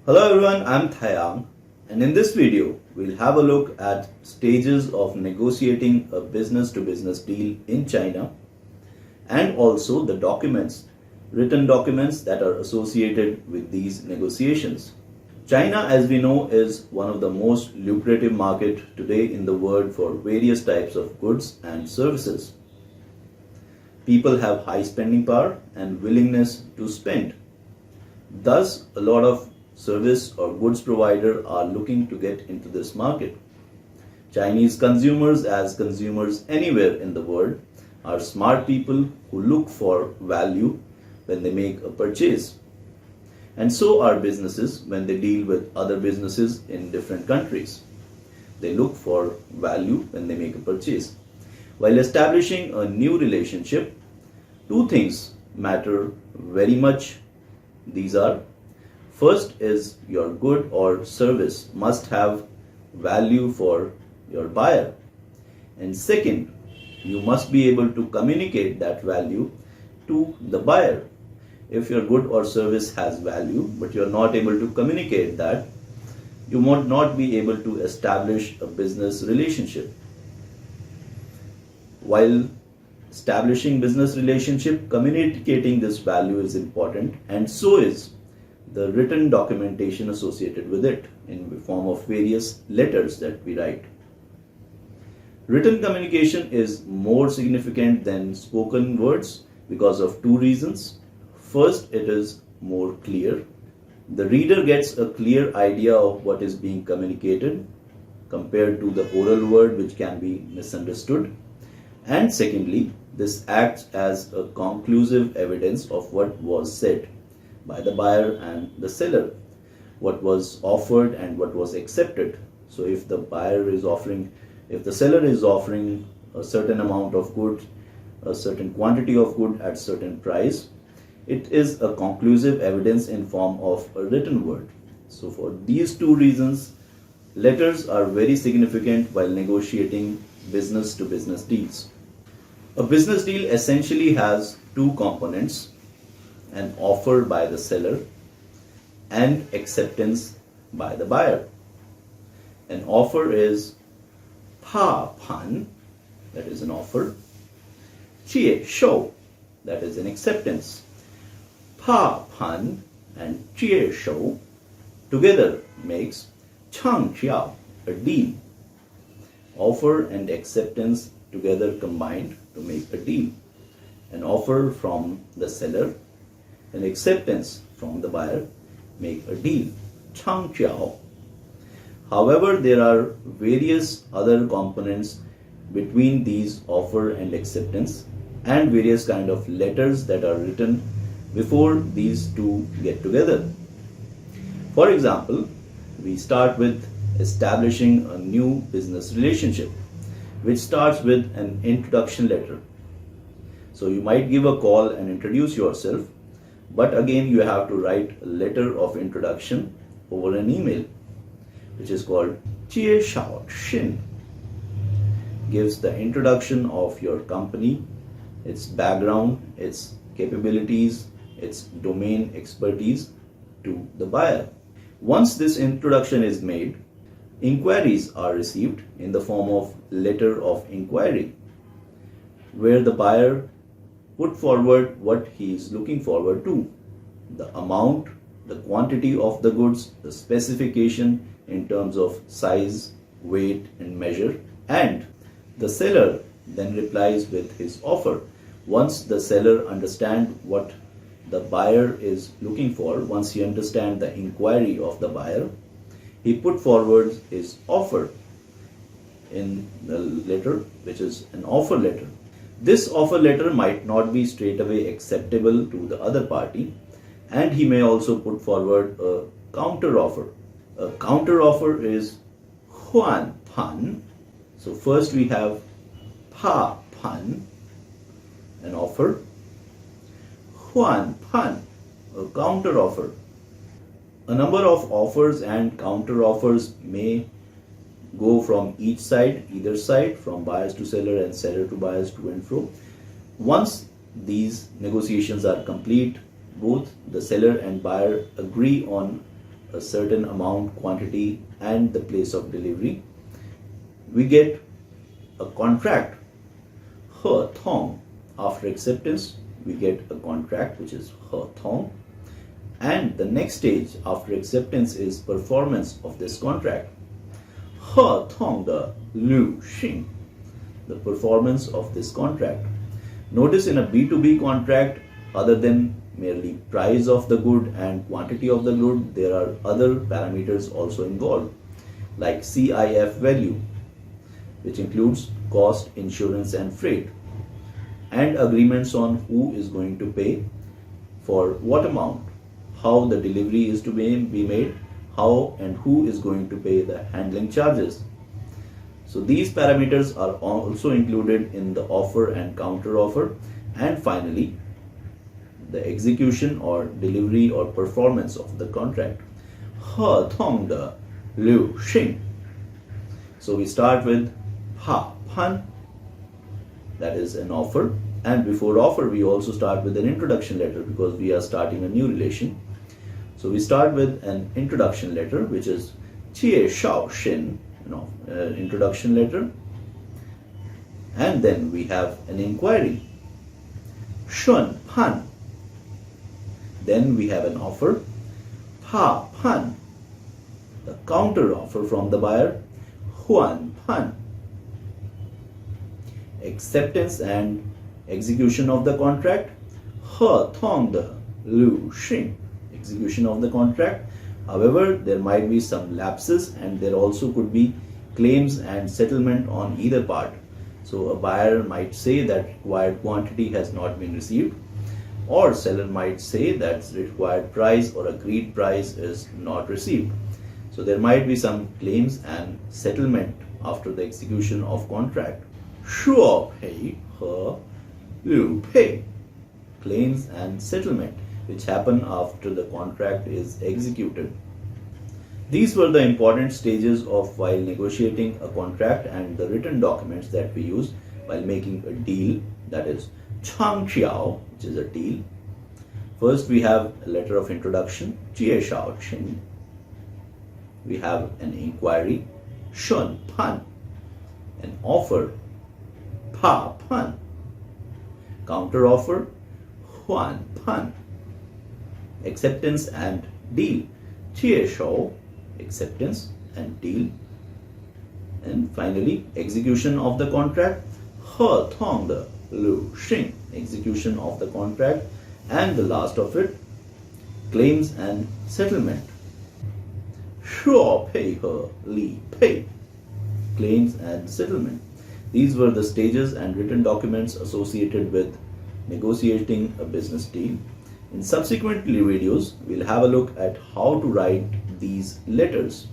Hello everyone, I'm Thayang, and in this video we'll have a look at stages of negotiating a business-to-business deal in China and also the written documents that are associated with these negotiations. China, as we know, is one of the most lucrative market today in the world for various types of goods and services. People have high spending power and willingness to spend. Thus, a lot of service or goods provider are looking to get into this market. Chinese consumers, as consumers anywhere in the world, are smart people who look for value when they make a purchase. And so are businesses when they deal with other businesses in different countries. They look for value when they make a purchase. While establishing a new relationship, two things matter very much. These are: first is your good or service must have value for your buyer. And second, you must be able to communicate that value to the buyer. If your good or service has value, but you're not able to communicate that, you might not be able to establish a business relationship. While establishing business relationship, communicating this value is important, and so is the written documentation associated with it in the form of various letters that we write. Written communication is more significant than spoken words because of two reasons. First, it is more clear. The reader gets a clear idea of what is being communicated compared to the oral word, which can be misunderstood. And secondly, this acts as a conclusive evidence of what was said by the buyer and the seller, what was offered and what was accepted. So if the seller is offering a certain amount of good, a certain quantity of good at certain price, it is a conclusive evidence in form of a written word. So for these two reasons, letters are very significant while negotiating business to business deals. A business deal essentially has two components: an offer by the seller and acceptance by the buyer. An offer is fā盘, that is an offer; Jiēshòu, that is an acceptance. Fā盘and Jiēshòu together makes chéngjiāo, a deal. Offer and acceptance together combined to make a deal. An offer from the seller and acceptance from the buyer make a deal, chéngjiāo. However, there are various other components between these offer and acceptance, and various kind of letters that are written before these two get together. For example, we start with establishing a new business relationship, which starts with an introduction letter. So you might give a call and introduce yourself, but again you have to write a letter of introduction over an email, which is called chéngjiāo. Gives the introduction of your company, its background, its capabilities, its domain expertise to the buyer. Once this introduction is made, inquiries are received in the form of letter of inquiry, where the buyer put forward what he is looking forward to: the amount, the quantity of the goods, the specification in terms of size, weight and measure, and the seller then replies with his offer. Once the seller understands what the buyer is looking for, once he understands the inquiry of the buyer, he put forward his offer in the letter, which is an offer letter. This offer letter might not be straight away acceptable to the other party, and he may also put forward a counter offer. A counter offer is huān pan. So first we have fā pan, an offer; huān pan, a counter offer. A number of offers and counter offers may go from each side, either side, from buyers to seller and seller to buyers, to and fro. Once these negotiations are complete, both the seller and buyer agree on a certain amount, quantity, and the place of delivery, we get a contract, he tong. After acceptance, we get a contract which is he tong. And the next stage after acceptance is performance of this contract. He tong de lu xing, the performance of this contract. Notice in a B2B contract, other than merely price of the good and quantity of the good, there are other parameters also involved, like CIF value, which includes cost, insurance, and freight, and agreements on who is going to pay for what amount, how the delivery is to be made, how and who is going to pay the handling charges. So these parameters are also included in the offer and counter offer. And finally, the execution or delivery or performance of the contract. He tong de liu xing. So we start with fa pan, that is an offer. And before offer, we also start with an introduction letter because we are starting a new relation. So we start with an introduction letter, which is Jiēshòu shin, introduction letter. And then we have an inquiry, shun pan. Then we have an offer, pa pan, the counter offer from the buyer, huan pan. Acceptance and execution of the contract, he tong de lu xing, execution of the contract. However, there might be some lapses and there also could be claims and settlement on either part. So a buyer might say that required quantity has not been received, or seller might say that required price or agreed price is not received. So there might be some claims and settlement after the execution of contract. Shuo pei he liu pei, claims and settlement which happen after the contract is executed. These were the important stages of while negotiating a contract and the written documents that we use while making a deal, that is chéngjiāo, which is a deal. First we have a letter of introduction, Jiēshòu. We have an inquiry, shun pan, an offer, pa pan, counter offer, huan pan, acceptance and deal, Jiēshòu, acceptance and deal. And finally, execution of the contract, he tong de lu xing, execution of the contract. And the last of it, claims and settlement, shuo pei he li pei, claims and settlement. These were the stages and written documents associated with negotiating a business deal. In subsequent videos, we'll have a look at how to write these letters.